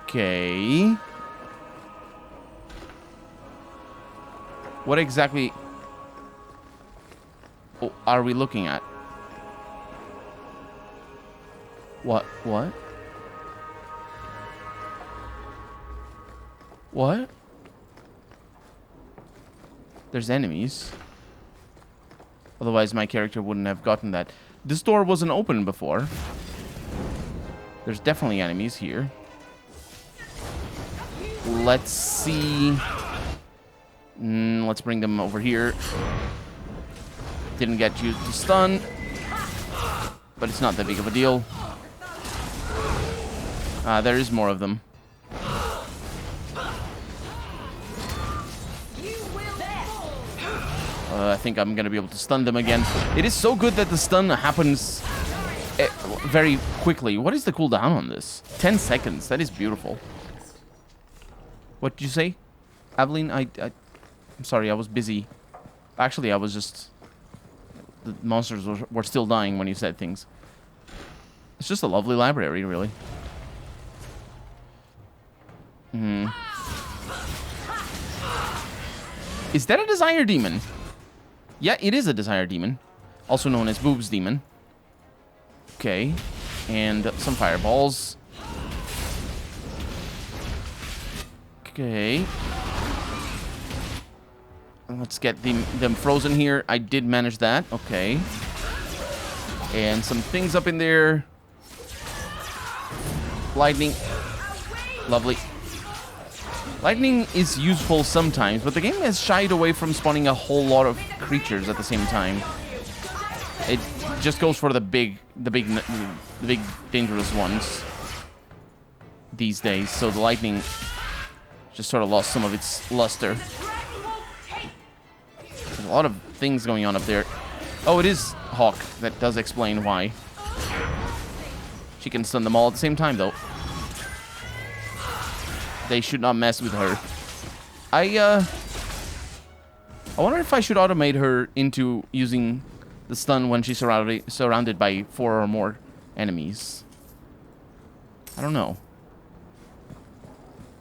Okay. What exactly are we looking at? What? What? There's enemies. Otherwise, my character wouldn't have gotten that. This door wasn't open before. There's definitely enemies here. Let's see. Let's bring them over here. Didn't get you to stun. But it's not that big of a deal. There is more of them. I think I'm going to be able to stun them again. It is so good that the stun happens very quickly. What is the cooldown on this? 10 seconds. That is beautiful. What did you say, Aveline? I'm sorry, I was busy. Actually, I was just... The monsters were still dying when you said things. It's just a lovely library, really. Is that a Desire Demon? Yeah, it is a Desire Demon. Also known as Boobs Demon. Okay. And some fireballs. Okay. Let's get them frozen here. I did manage that. Okay. And some things up in there. Lightning. Lovely. Lightning is useful sometimes, but the game has shied away from spawning a whole lot of creatures at the same time. It just goes for the big dangerous ones these days. So the lightning just sort of lost some of its luster. There's a lot of things going on up there. Oh, it is Hawk. That does explain why. She can stun them all at the same time, though. They should not mess with her. I wonder if I should automate her into using the stun when she's surrounded by 4 or more enemies. I don't know.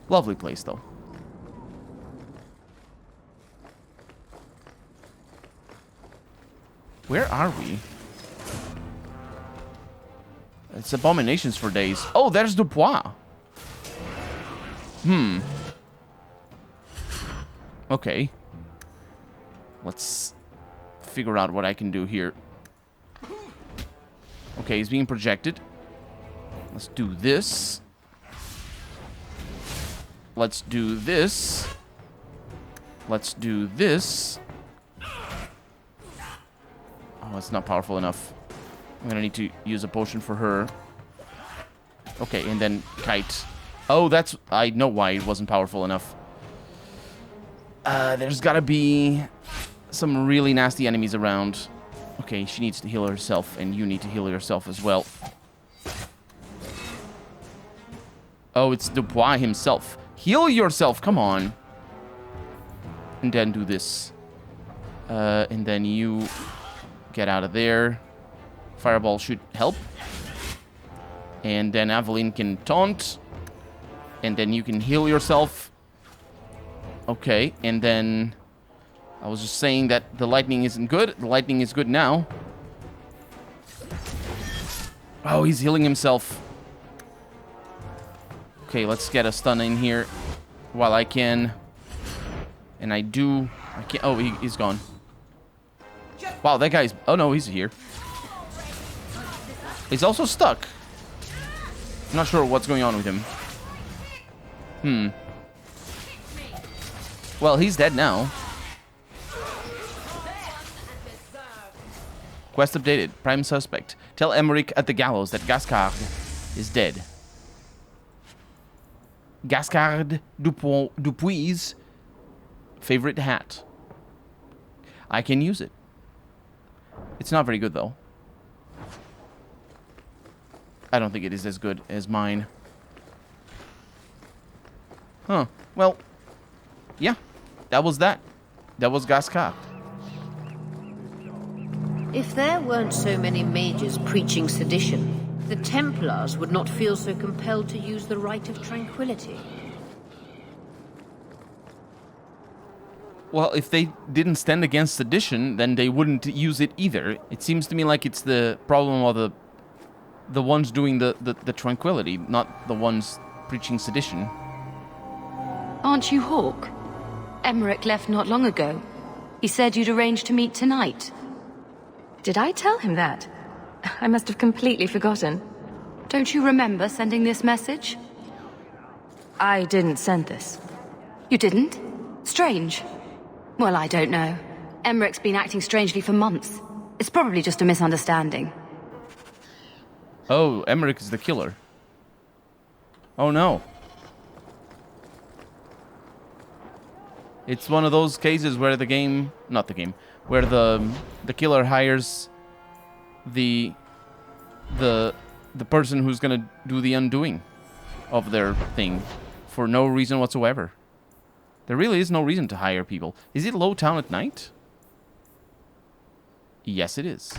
Lovely place, though. Where are we? It's abominations for days. Oh, there's Dupois. Okay. Let's figure out what I can do here. Okay, he's being projected. Let's do this. Let's do this. Let's do this. Oh, it's not powerful enough. I'm gonna need to use a potion for her. Okay, and then Kite. Oh, that's... I know why it wasn't powerful enough. There's gotta be some really nasty enemies around. Okay, she needs to heal herself, and you need to heal yourself as well. Oh, it's Dubois himself. Heal yourself, come on. And then do this. And then you get out of there. Fireball should help. And then Aveline can taunt. And then you can heal yourself. Okay, and then... I was just saying that the lightning isn't good. The lightning is good now. Oh, he's healing himself. Okay, let's get a stun in here while I can. And I do... I can't... Oh, he's gone. Wow, that guy's... Oh, no, he's here. He's also stuck. I'm not sure what's going on with him. Well, he's dead now. Quest updated. Prime suspect. Tell Emmerich at the gallows that Gascard is dead. Gascard Dupuis' favorite hat. I can use it. It's not very good, though. I don't think it is as good as mine. Huh. Well, yeah. That was that. That was Gascard. If there weren't so many mages preaching sedition, The Templars would not feel so compelled to use the Rite of Tranquility. Well, if they didn't stand against sedition, then they wouldn't use it either. It seems to me like it's the problem of the ones doing the tranquility, not the ones preaching sedition. Aren't you Hawk? Emmerich left not long ago. He said you'd arranged to meet tonight. Did I tell him that? I must have completely forgotten. Don't you remember sending this message? I didn't send this. You didn't? Strange. Well, I don't know. Emmerich's been acting strangely for months. It's probably just a misunderstanding. Oh, Emmerich is the killer. Oh no. It's one of those cases where the game... Not the game. Where the killer hires the person who's gonna do the undoing of their thing for no reason whatsoever. There really is no reason to hire people. Is it low town at night? Yes, it is.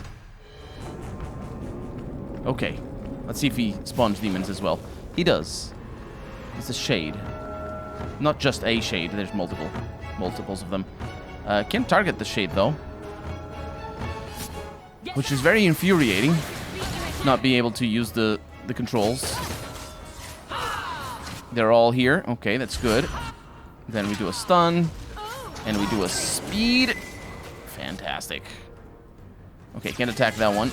Okay. Let's see if he spawns demons as well. He does. It's a shade. Not just a shade. There's multiples of them. Can't target the shade, though. Which is very infuriating. Not being able to use the controls. They're all here. Okay, that's good. Then we do a stun. And we do a speed. Fantastic. Okay, can't attack that one.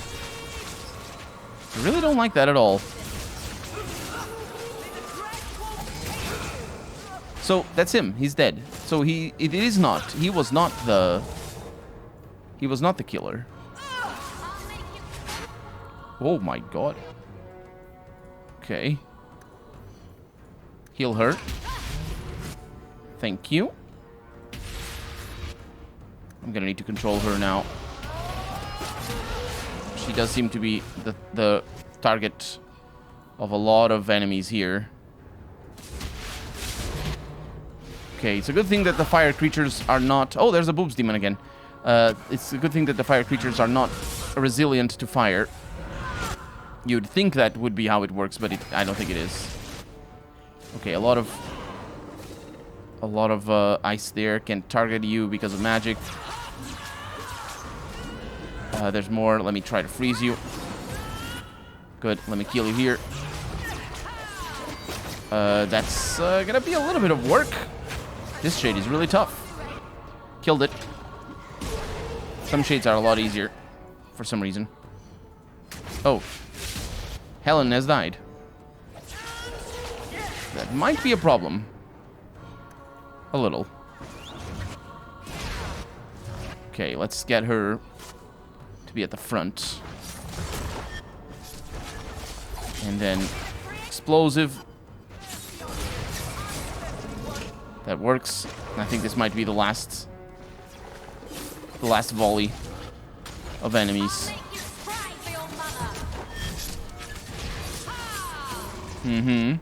I really don't like that at all. So, that's him. He's dead. So he was not the killer. Oh my god. Okay. Heal her. Thank you. I'm gonna need to control her now. She does seem to be the target of a lot of enemies here. Okay, it's a good thing that the fire creatures are not... Oh, there's a boobs demon again. It's a good thing that the fire creatures are not resilient to fire. You'd think that would be how it works, but I don't think it is. Okay, a lot of ice there. Can target you because of magic. There's more. Let me try to freeze you. Good. Let me kill you here. That's gonna be a little bit of work. This shade is really tough. Killed it. Some shades are a lot easier for some reason. Oh. Helen has died. That might be a problem. A little. Okay, let's get her to be at the front. And then explosive. That works. I think this might be the last volley of enemies. Mm-hmm.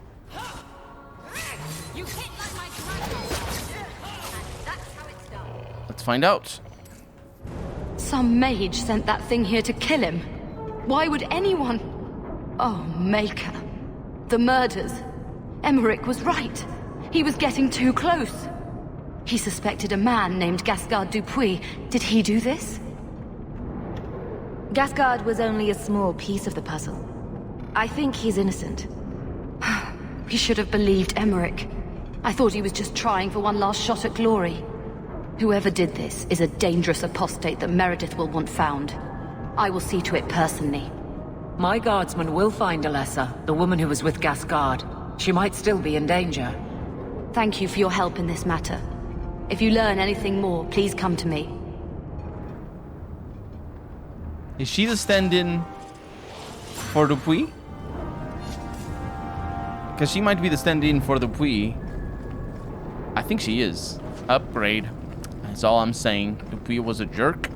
Let's find out. Some mage sent that thing here to kill him. Why would anyone... Oh, Maker. The murders. Emmerich was right. He was getting too close. He suspected a man named Gascard Dupuis. Did he do this? Gascard was only a small piece of the puzzle. I think he's innocent. We should have believed Emmerich. I thought he was just trying for one last shot at glory. Whoever did this is a dangerous apostate that Meredith will want found. I will see to it personally. My guardsman will find Alessa, the woman who was with Gascard. She might still be in danger. Thank you for your help in this matter. If you learn anything more, please come to me. Is she the stand-in for Dupuis? Because she might be the stand-in for Dupuis. I think she is. Upgrade. That's all I'm saying. Dupuis was a jerk.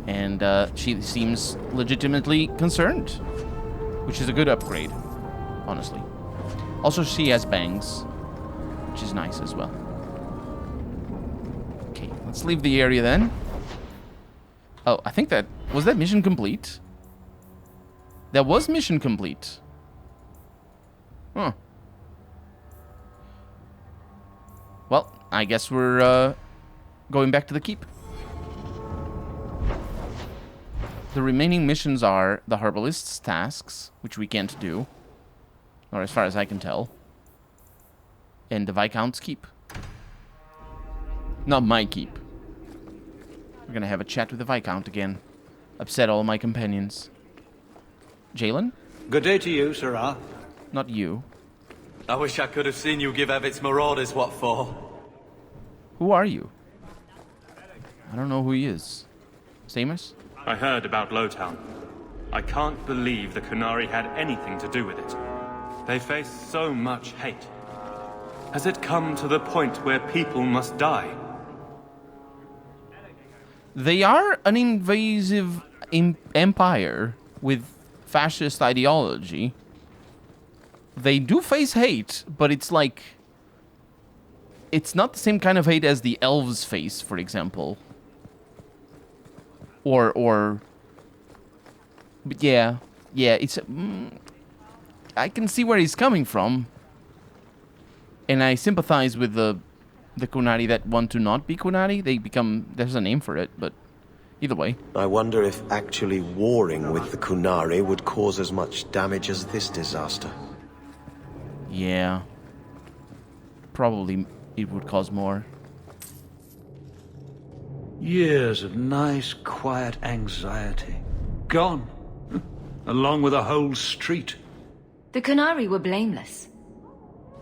And she seems legitimately concerned. Which is a good upgrade. Honestly. Also, she has bangs. Which is nice as well. Okay, let's leave the area then. Oh, I think that... Was that mission complete? That was mission complete. Huh. Well, I guess we're going back to the keep. The remaining missions are the Herbalist's tasks, which we can't do. Or as far as I can tell. And the Viscount's keep. Not my keep. We're gonna have a chat with the Viscount again. Upset all my companions. Jalen? Good day to you, Sirrah. Not you. I wish I could have seen you give Evit's marauders what for. Who are you? I don't know who he is. Samus? I heard about Lowtown. I can't believe the Qunari had anything to do with it. They face so much hate. Has it come to the point where people must die? They are an invasive empire with fascist ideology. They do face hate, but it's like... It's not the same kind of hate as the elves face, for example. Or... But yeah, it's... I can see where he's coming from. And I sympathize with the Qunari that want to not be Qunari. They become... There's a name for it, but either way. I wonder if actually warring with the Qunari would cause as much damage as this disaster. Yeah. Probably it would cause more. Years of nice, quiet anxiety. Gone. Along with a whole street. The Qunari were blameless.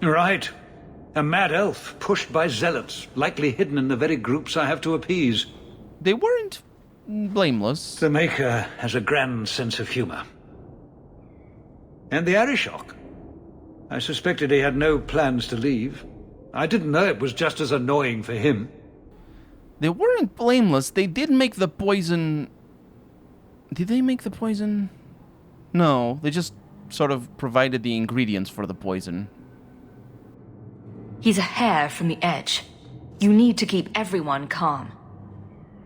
Right. A mad elf pushed by zealots, likely hidden in the very groups I have to appease. They weren't blameless. The Maker has a grand sense of humor. And the Arishok. I suspected he had no plans to leave. I didn't know it was just as annoying for him. They weren't blameless. They did make the poison... Did they make the poison? No, they just sort of provided the ingredients for the poison. He's a hair from the edge. You need to keep everyone calm.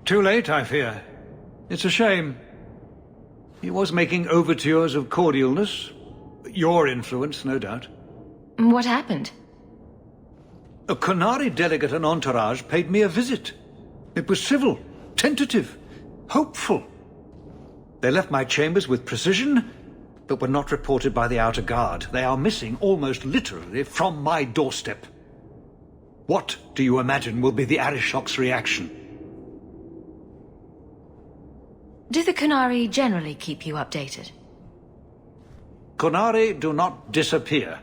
Too late, I fear. It's a shame. He was making overtures of cordialness. Your influence, no doubt. What happened? A Qunari delegate and entourage paid me a visit. It was civil, tentative, hopeful. They left my chambers with precision, but were not reported by the outer guard. They are missing almost literally from my doorstep. What do you imagine will be the Arishok's reaction? Do the Qunari generally keep you updated? Qunari do not disappear.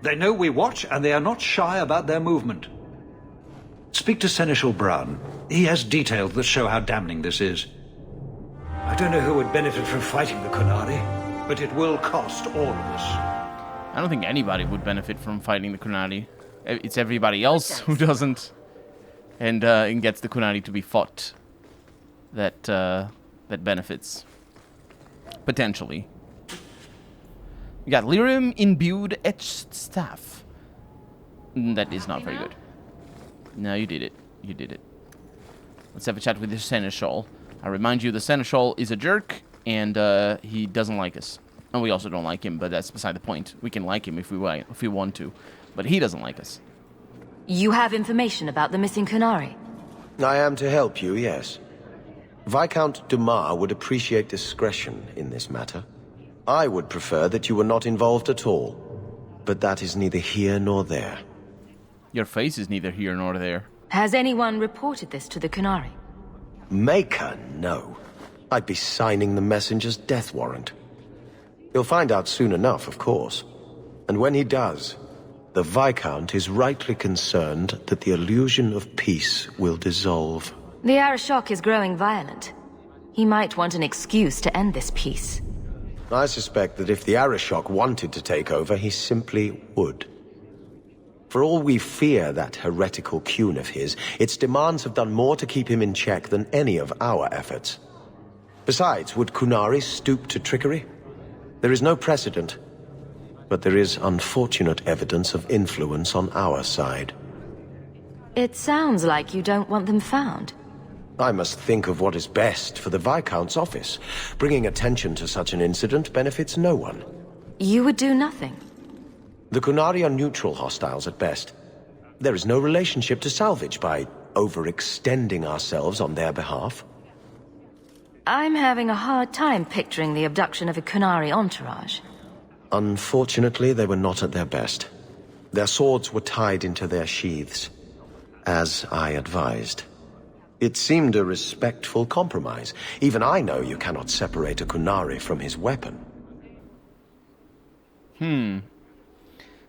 They know we watch, and they are not shy about their movement. Speak to Seneschal Brown. He has details that show how damning this is. I don't know who would benefit from fighting the Qunari, but it will cost all of us. I don't think anybody would benefit from fighting the Qunari. It's everybody else who doesn't. And gets the Qunari to be fought. That benefits. Potentially. We got lyrium imbued etched staff. That is not very good. No, you did it. You did it. Let's have a chat with the Seneschal. I remind you, the Seneschal is a jerk, and he doesn't like us. And we also don't like him, but that's beside the point. We can like him if we want to, but he doesn't like us. You have information about the missing Qunari? I am to help you, yes. Viscount Dumas would appreciate discretion in this matter. I would prefer that you were not involved at all, but that is neither here nor there. Your face is neither here nor there. Has anyone reported this to the Qunari? Maker, no. I'd be signing the messenger's death warrant. He'll find out soon enough, of course. And when he does, the Viscount is rightly concerned that the illusion of peace will dissolve. The Arishok is growing violent. He might want an excuse to end this peace. I suspect that if the Arishok wanted to take over, he simply would. For all we fear that heretical Qun of his, its demands have done more to keep him in check than any of our efforts. Besides, would Qunari stoop to trickery? There is no precedent, but there is unfortunate evidence of influence on our side. It sounds like you don't want them found. I must think of what is best for the Viscount's office. Bringing attention to such an incident benefits no one. You would do nothing? The Qunari are neutral hostiles at best. There is no relationship to salvage by overextending ourselves on their behalf. I'm having a hard time picturing the abduction of a Qunari entourage. Unfortunately, they were not at their best. Their swords were tied into their sheaths, as I advised. It seemed a respectful compromise. Even I know you cannot separate a Qunari from his weapon.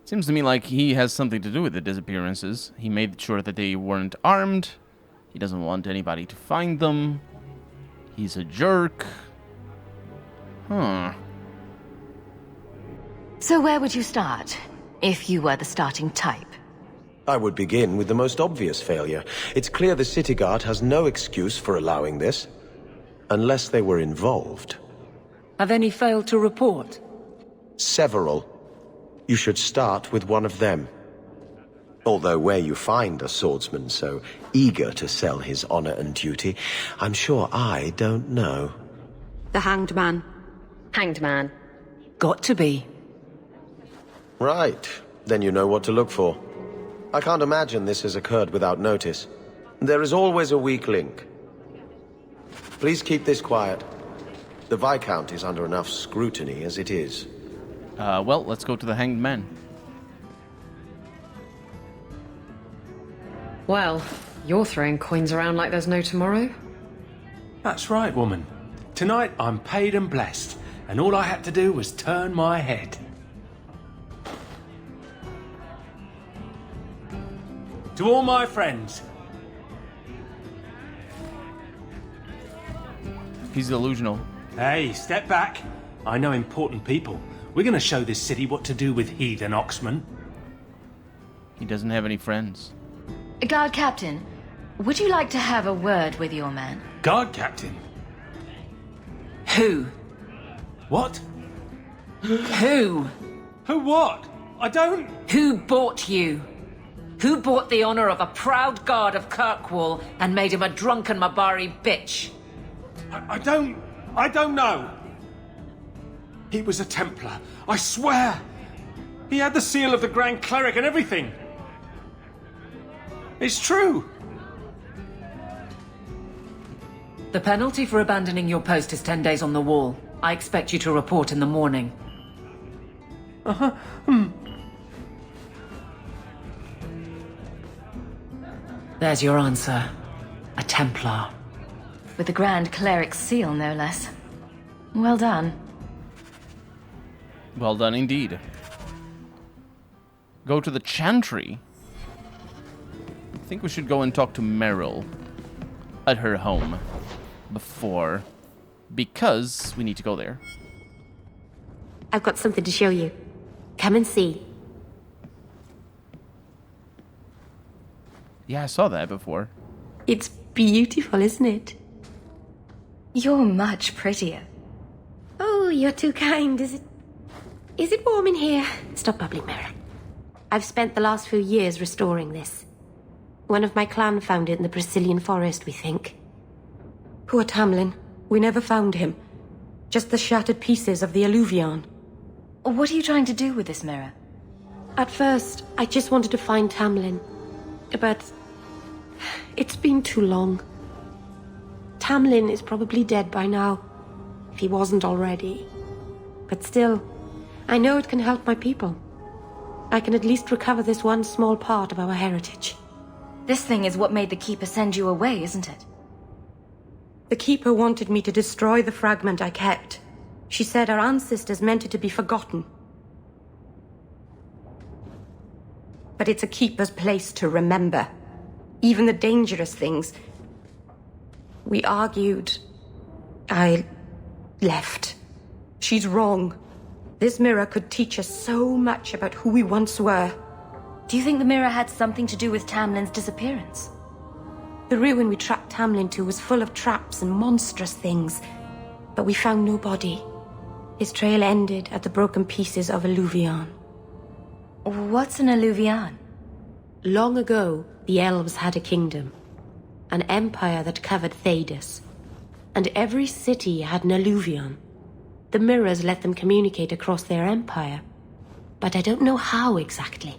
Seems to me like he has something to do with the disappearances. He made sure that they weren't armed. He doesn't want anybody to find them. He's a jerk. So where would you start, if you were the starting type? I would begin with the most obvious failure. It's clear the city guard has no excuse for allowing this. Unless they were involved. Have any failed to report? Several. You should start with one of them. Although where you find a swordsman so eager to sell his honor and duty, I'm sure I don't know. The Hanged Man. Hanged Man. Got to be. Right. Then you know what to look for. I can't imagine this has occurred without notice. There is always a weak link. Please keep this quiet. The Viscount is under enough scrutiny as it is. Well, let's go to the Hanged Man. Well, you're throwing coins around like there's no tomorrow. That's right, woman. Tonight I'm paid and blessed, and all I had to do was turn my head. To all my friends. He's delusional. Hey, step back. I know important people. We're gonna show this city what to do with heathen oxmen. He doesn't have any friends. Guard Captain, would you like to have a word with your man? Guard captain? Who? What? Who? Who what? I don't... Who bought you? Who bought the honor of a proud guard of Kirkwall and made him a drunken Mabari bitch? I don't know. He was a Templar, I swear. He had the seal of the Grand Cleric and everything. It's true. The penalty for abandoning your post is 10 days on the wall. I expect you to report in the morning. There's your answer. A Templar. With the Grand Cleric's seal, no less. Well done. Well done indeed. Go to the Chantry. I think we should go and talk to Meryl at her home before, because we need to go there. I've got something to show you. Come and see. Yeah, I saw that before. It's beautiful, isn't it? You're much prettier. Oh, you're too kind. Is it warm in here? Stop bubbling, Mara. I've spent the last few years restoring this. One of my clan found it in the Brazilian forest, we think. Poor Tamlin. We never found him. Just the shattered pieces of the alluvion. What are you trying to do with this mirror? At first, I just wanted to find Tamlin. But it's been too long. Tamlin is probably dead by now, if he wasn't already. But still, I know it can help my people. I can at least recover this one small part of our heritage. This thing is what made the Keeper send you away, isn't it? The Keeper wanted me to destroy the fragment I kept. She said our ancestors meant it to be forgotten. But it's a Keeper's place to remember. Even the dangerous things. We argued. I left. She's wrong. This mirror could teach us so much about who we once were. Do you think the mirror had something to do with Tamlin's disappearance? The ruin we tracked Tamlin to was full of traps and monstrous things, but we found no body. His trail ended at the broken pieces of alluvion. What's an alluvion? Long ago, the elves had a kingdom. an empire that covered Thedas. And every city had an alluvion. The mirrors let them communicate across their empire. But I don't know how exactly.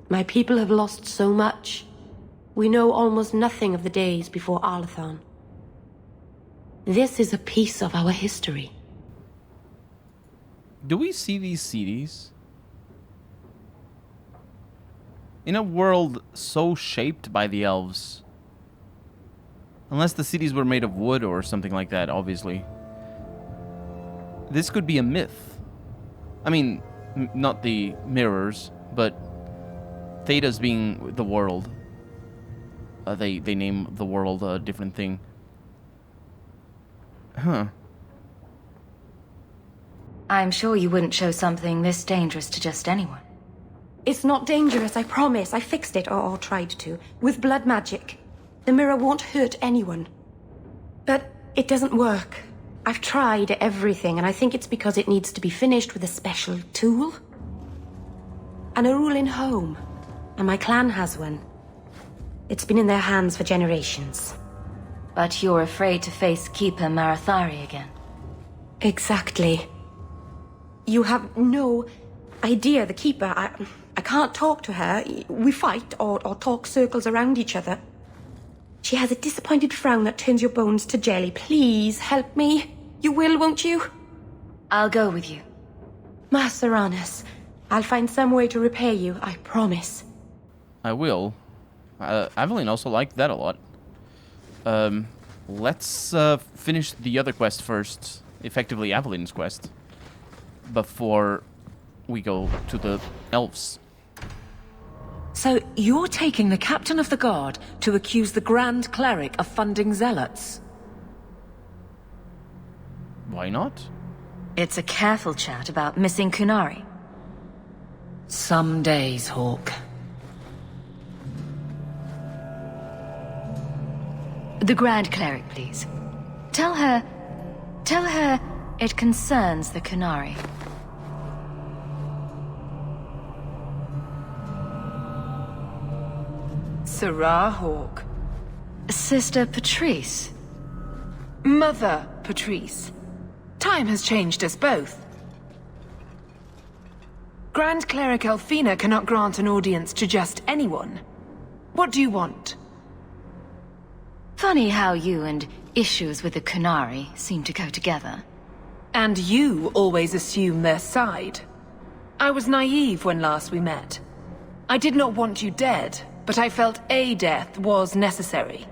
My people have lost so much. We know almost nothing of the days before Arlathon. This is a piece of our history. Do we see these CDs? In a world so shaped by the elves. Unless the cities were made of wood or something like that, obviously. This could be a myth. I mean, not the mirrors, but Thedas being the world. They name the world a different thing. Huh. I'm sure you wouldn't show something this dangerous to just anyone. It's not dangerous, I promise. I fixed it, or tried to, with blood magic. The mirror won't hurt anyone. But it doesn't work. I've tried everything, and I think it's because it needs to be finished with a special tool. An Arulin home. And my clan has one. It's been in their hands for generations. But you're afraid to face Keeper Marathari again. Exactly. You have no idea, the Keeper. I can't talk to her. We fight or talk circles around each other. She has a disappointed frown that turns your bones to jelly. Please, help me. You will, won't you? I'll go with you. Master, I'll find some way to repay you, I promise. I will. Aveline also liked that a lot. Let's finish the other quest first. Effectively, Aveline's quest. Before we go to the elves. So you're taking the captain of the guard to accuse the Grand Cleric of funding zealots? Why not? It's a careful chat about missing Qunari. Some days, Hawk. The Grand Cleric, please. Tell her it concerns the Qunari. Sarah Hawk. Sister Patrice. Mother Patrice. Time has changed us both. Grand Cleric Elfina cannot grant an audience to just anyone. What do you want? Funny how you and issues with the Qunari seem to go together. And you always assume their side. I was naive when last we met. I did not want you dead, but I felt a death was necessary.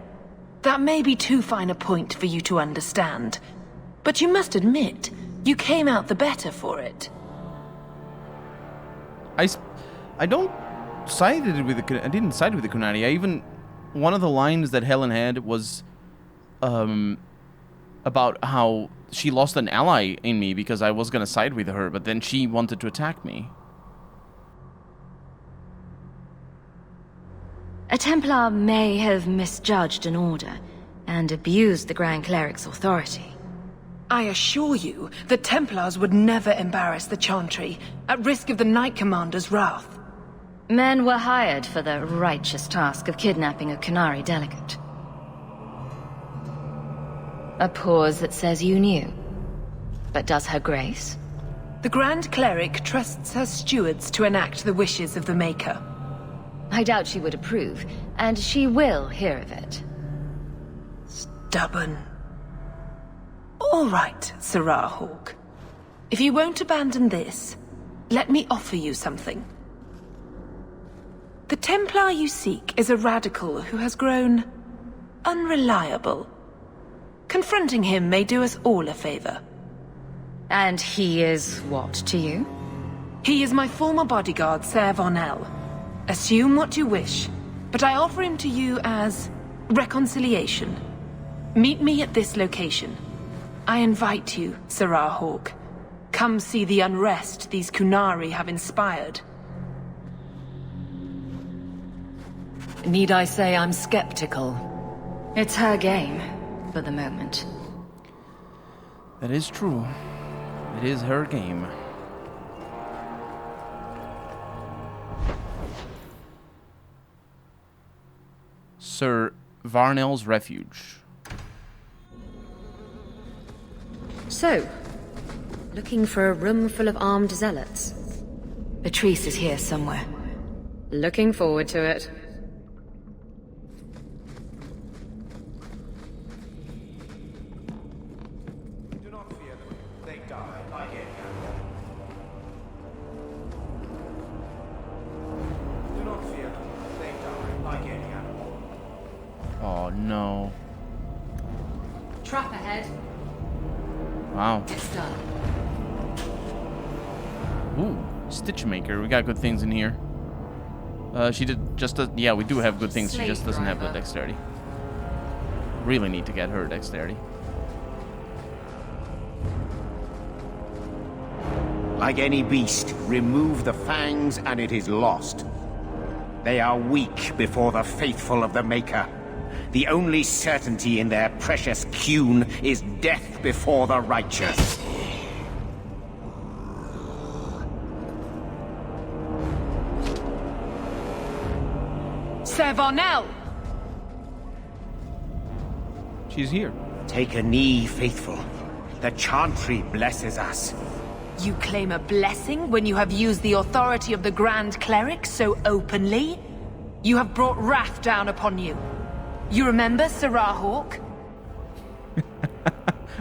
That may be too fine a point for you to understand, but you must admit, you came out the better for it. I don't sided with the. I didn't side with the Qunari. I even one of the lines that Helen had was, about how she lost an ally in me because I was gonna side with her, but then she wanted to attack me. A Templar may have misjudged an order and abused the Grand Cleric's authority. I assure you, the Templars would never embarrass the Chantry, at risk of the Knight Commander's wrath. Men were hired for the righteous task of kidnapping a Qunari delegate. A pause that says you knew. But does her grace? The Grand Cleric trusts her stewards to enact the wishes of the Maker. I doubt she would approve, and she will hear of it. Stubborn. All right, Sarah Hawk. If you won't abandon this, let me offer you something. The Templar you seek is a radical who has grown unreliable. Confronting him may do us all a favor. And he is what to you? He is my former bodyguard, Ser Von El. Assume what you wish, but I offer him to you as reconciliation. Meet me at this location. I invite you, Sarah Hawk. Come see the unrest these Qunari have inspired. Need I say I'm skeptical? It's her game, for the moment. That is true. It is her game. Sir Varnell's Refuge. So, looking for a room full of armed zealots? Patrice is here somewhere. Looking forward to it. Do not fear them. They die like any animal. Do not fear them. They die like any animal. Oh no. Trap ahead. Wow. It's done. Ooh, Stitchmaker. We got good things in here. She did just yeah, we do have good things. She just doesn't have the dexterity. Really need to get her dexterity. Like any beast, remove the fangs and it is lost. They are weak before the faithful of the Maker. The only certainty in their precious Qun is death before the righteous. Sir Varnell! She's here. Take a knee, faithful. The Chantry blesses us. You claim a blessing when you have used the authority of the Grand Cleric so openly? You have brought wrath down upon you. You remember Sarah Hawk?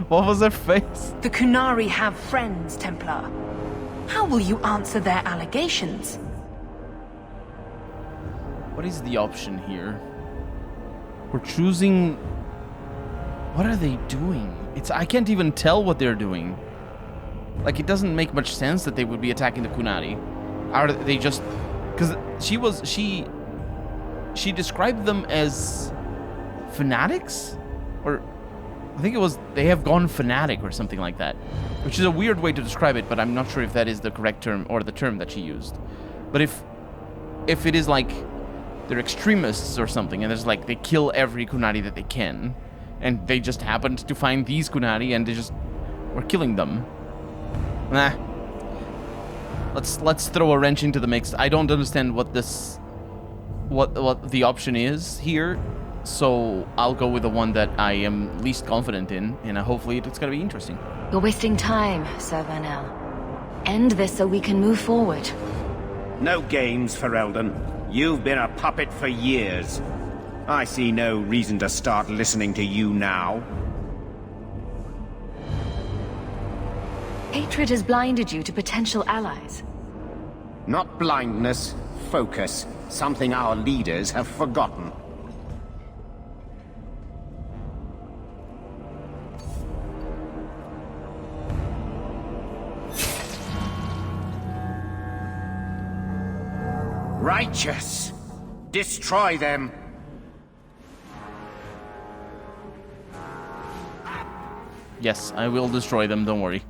What was her face? The Qunari have friends, Templar. How will you answer their allegations? What is the option here? We're choosing... What are they doing? I can't even tell what they're doing. Like, it doesn't make much sense that they would be attacking the Qunari. Are they just... Because she described them as fanatics? Or I think it was they have gone fanatic or something like that. Which is a weird way to describe it, but I'm not sure if that is the correct term or the term that she used. But if it is like they're extremists or something, and there's like they kill every Qunari that they can, and they just happened to find these Qunari and they just were killing them. Nah. Let's throw a wrench into the mix. I don't understand what the option is here, so I'll go with the one that I am least confident in, and hopefully it's gonna be interesting. You're wasting time, Sir Varnell. End this so we can move forward. No games, Ferelden. You've been a puppet for years. I see no reason to start listening to you now. Hatred has blinded you to potential allies. Not blindness, focus. Something our leaders have forgotten. Righteous! Destroy them! Yes, I will destroy them, don't worry.